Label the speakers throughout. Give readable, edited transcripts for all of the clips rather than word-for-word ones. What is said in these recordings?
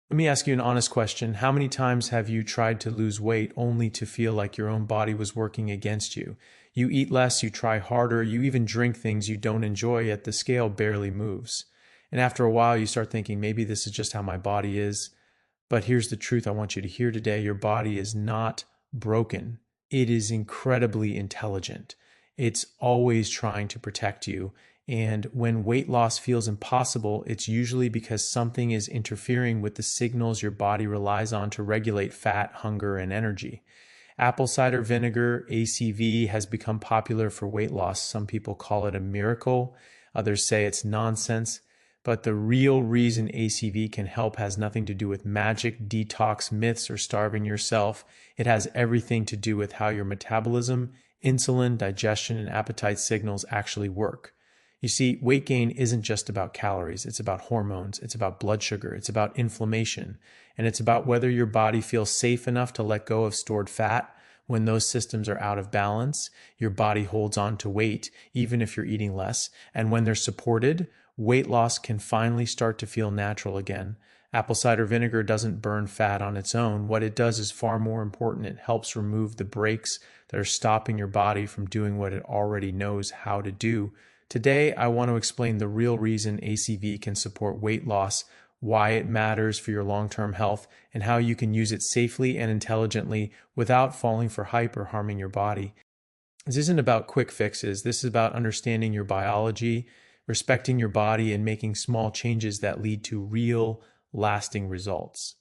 Speaker 1: Let me ask you an honest question. How many times have you tried to lose weight only to feel like your own body was working against you? You eat less, you try harder, you even drink things you don't enjoy, yet the scale barely moves. And after a while, you start thinking, maybe this is just how my body is. But here's the truth I want you to hear today. Your body is not broken. It is incredibly intelligent. It's always trying to protect you. And when weight loss feels impossible, it's usually because something is interfering with the signals your body relies on to regulate fat, hunger, and energy. Apple cider vinegar, ACV, has become popular for weight loss. Some people call it a miracle. Others say it's nonsense. But the real reason ACV can help has nothing to do with magic, detox myths, or starving yourself. It has everything to do with how your metabolism, insulin, digestion, and appetite signals actually work. You see, weight gain isn't just about calories. It's about hormones. It's about blood sugar. It's about inflammation. And it's about whether your body feels safe enough to let go of stored fat. When those systems are out of balance, your body holds on to weight, even if you're eating less. And when they're supported, weight loss can finally start to feel natural again. Apple cider vinegar doesn't burn fat on its own. What it does is far more important. It helps remove the brakes that are stopping your body from doing what it already knows how to do. Today, I want to explain the real reason ACV can support weight loss, why it matters for your long-term health, and how you can use it safely and intelligently without falling for hype or harming your body. This isn't about quick fixes. This is about understanding your biology, respecting your body, and making small changes that lead to real, lasting results.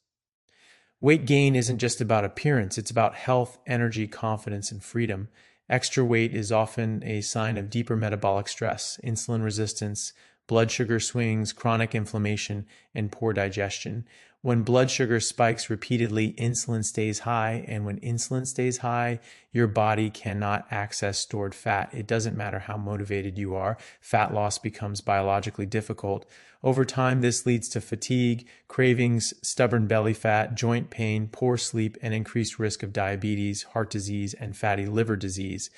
Speaker 1: Weight gain isn't just about appearance. It's about health, energy, confidence, and freedom. Extra weight is often a sign of deeper metabolic stress, insulin resistance, blood sugar swings, chronic inflammation, and poor digestion. When blood sugar spikes repeatedly, insulin stays high, and when insulin stays high, your body cannot access stored fat. It doesn't matter how motivated you are, fat loss becomes biologically difficult. Over time, this leads to fatigue, cravings, stubborn belly fat, joint pain, poor sleep, and increased risk of diabetes, heart disease, and fatty liver disease.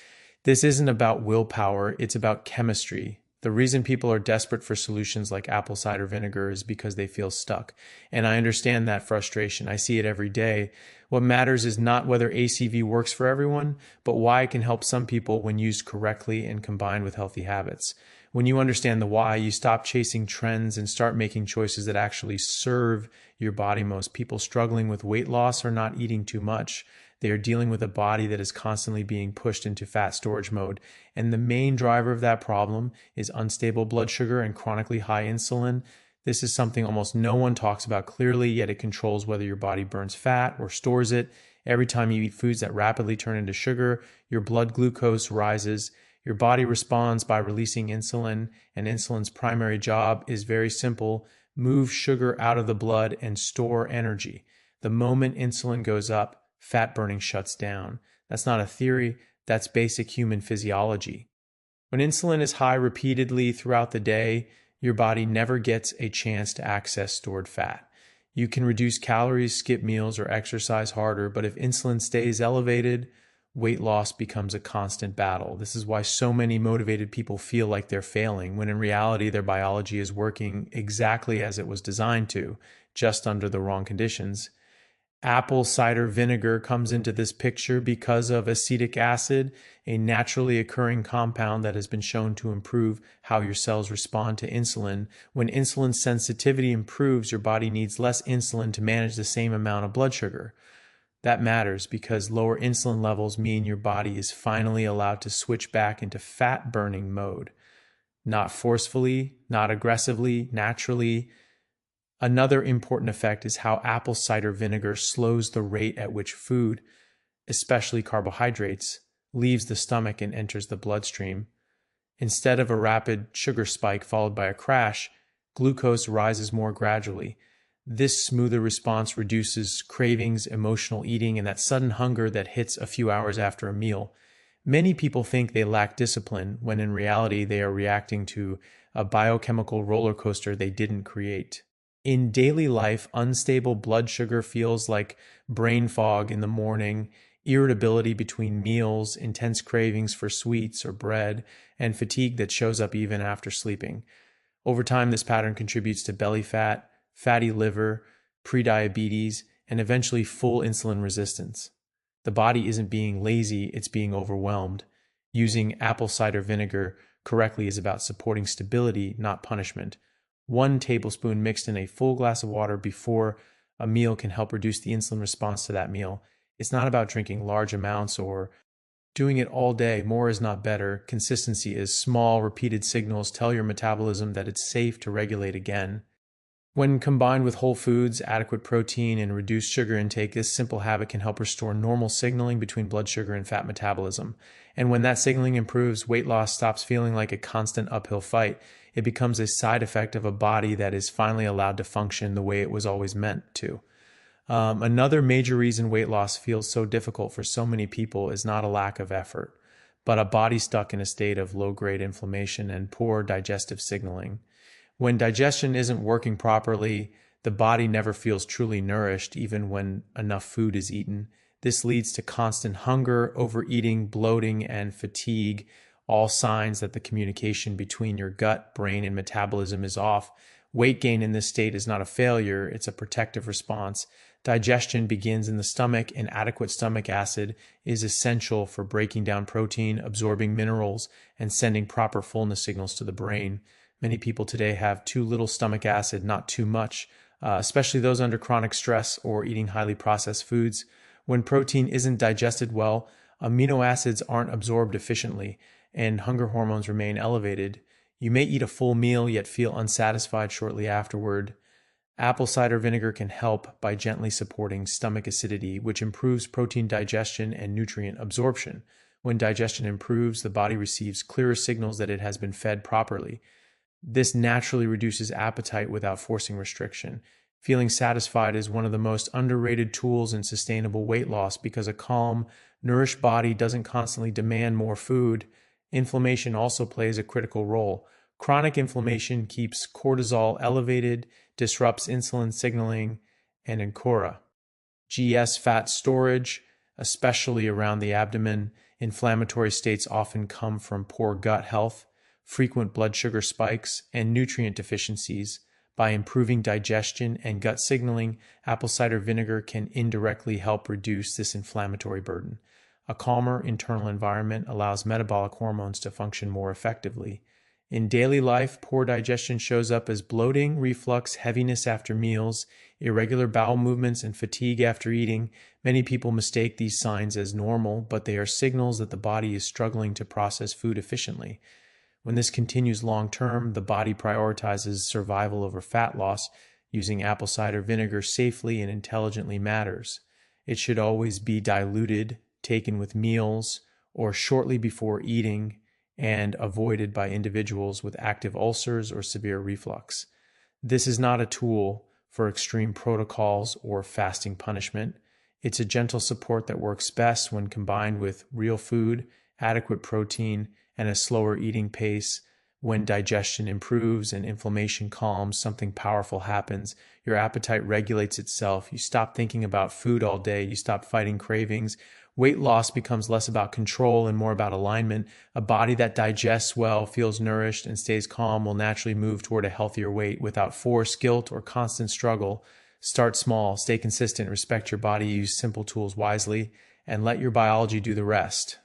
Speaker 1: This isn't about willpower, it's about chemistry. The reason people are desperate for solutions like apple cider vinegar is because they feel stuck. And I understand that frustration. I see it every day. What matters is not whether ACV works for everyone, but why it can help some people when used correctly and combined with healthy habits. When you understand the why, you stop chasing trends and start making choices that actually serve your body most. People struggling with weight loss are not eating too much. They are dealing with a body that is constantly being pushed into fat storage mode. And the main driver of that problem is unstable blood sugar and chronically high insulin. This is something almost no one talks about clearly, yet it controls whether your body burns fat or stores it. Every time you eat foods that rapidly turn into sugar, your blood glucose rises. Your body responds by releasing insulin, and insulin's primary job is very simple: move sugar out of the blood and store energy. The moment insulin goes up, fat burning shuts down. That's not a theory, that's basic human physiology. When insulin is high repeatedly throughout the day, your body never gets a chance to access stored fat. You can reduce calories, skip meals, or exercise harder, but if insulin stays elevated, weight loss becomes a constant battle. This is why so many motivated people feel like they're failing, when in reality their biology is working exactly as it was designed to, just under the wrong conditions. Apple cider vinegar comes into this picture because of acetic acid, a naturally occurring compound that has been shown to improve how your cells respond to insulin. When insulin sensitivity improves, your body needs less insulin to manage the same amount of blood sugar. That matters because lower insulin levels mean your body is finally allowed to switch back into fat burning mode. Not forcefully, not aggressively, naturally. Another important effect is how apple cider vinegar slows the rate at which food, especially carbohydrates, leaves the stomach and enters the bloodstream. Instead of a rapid sugar spike followed by a crash, glucose rises more gradually. This smoother response reduces cravings, emotional eating, and that sudden hunger that hits a few hours after a meal. Many people think they lack discipline, when in reality they are reacting to a biochemical roller coaster they didn't create. In daily life, unstable blood sugar feels like brain fog in the morning, irritability between meals, intense cravings for sweets or bread, and fatigue that shows up even after sleeping. Over time, this pattern contributes to belly fat, fatty liver, prediabetes, and eventually full insulin resistance. The body isn't being lazy, it's being overwhelmed. Using apple cider vinegar correctly is about supporting stability, not punishment. 1 tablespoon mixed in a full glass of water before a meal can help reduce the insulin response to that meal. It's not about drinking large amounts or doing it all day. More is not better. Consistency is. Small, repeated signals tell your metabolism that it's safe to regulate again. When combined with whole foods, adequate protein, and reduced sugar intake, this simple habit can help restore normal signaling between blood sugar and fat metabolism. And when that signaling improves, weight loss stops feeling like a constant uphill fight. It becomes a side effect of a body that is finally allowed to function the way it was always meant to. Another major reason weight loss feels so difficult for so many people is not a lack of effort, but a body stuck in a state of low-grade inflammation and poor digestive signaling. When digestion isn't working properly, the body never feels truly nourished, even when enough food is eaten. This leads to constant hunger, overeating, bloating, and fatigue, all signs that the communication between your gut, brain, and metabolism is off. Weight gain in this state is not a failure, it's a protective response. Digestion begins in the stomach, and adequate stomach acid is essential for breaking down protein, absorbing minerals, and sending proper fullness signals to the brain. Many people today have too little stomach acid, not too much, especially those under chronic stress or eating highly processed foods. When protein isn't digested well, amino acids aren't absorbed efficiently, and hunger hormones remain elevated. You may eat a full meal yet feel unsatisfied shortly afterward. Apple cider vinegar can help by gently supporting stomach acidity, which improves protein digestion and nutrient absorption. When digestion improves, the body receives clearer signals that it has been fed properly. This naturally reduces appetite without forcing restriction. Feeling satisfied is one of the most underrated tools in sustainable weight loss because a calm, nourished body doesn't constantly demand more food. Inflammation also plays a critical role. Chronic inflammation keeps cortisol elevated, disrupts insulin signaling, and encourages fat storage, especially around the abdomen. Inflammatory states often come from poor gut health, frequent blood sugar spikes, and nutrient deficiencies. By improving digestion and gut signaling, apple cider vinegar can indirectly help reduce this inflammatory burden. A calmer internal environment allows metabolic hormones to function more effectively. In daily life, poor digestion shows up as bloating, reflux, heaviness after meals, irregular bowel movements, and fatigue after eating. Many people mistake these signs as normal, but they are signals that the body is struggling to process food efficiently. When this continues long term, the body prioritizes survival over fat loss. Using apple cider vinegar safely and intelligently matters. It should always be diluted, taken with meals, or shortly before eating, and avoided by individuals with active ulcers or severe reflux. This is not a tool for extreme protocols or fasting punishment. It's a gentle support that works best when combined with real food, adequate protein, and a slower eating pace. When digestion improves and inflammation calms, something powerful happens. Your appetite regulates itself. You stop thinking about food all day. You stop fighting cravings. Weight loss becomes less about control and more about alignment. A body that digests well, feels nourished, and stays calm will naturally move toward a healthier weight without force, guilt, or constant struggle. Start small, stay consistent, respect your body, use simple tools wisely, and let your biology do the rest.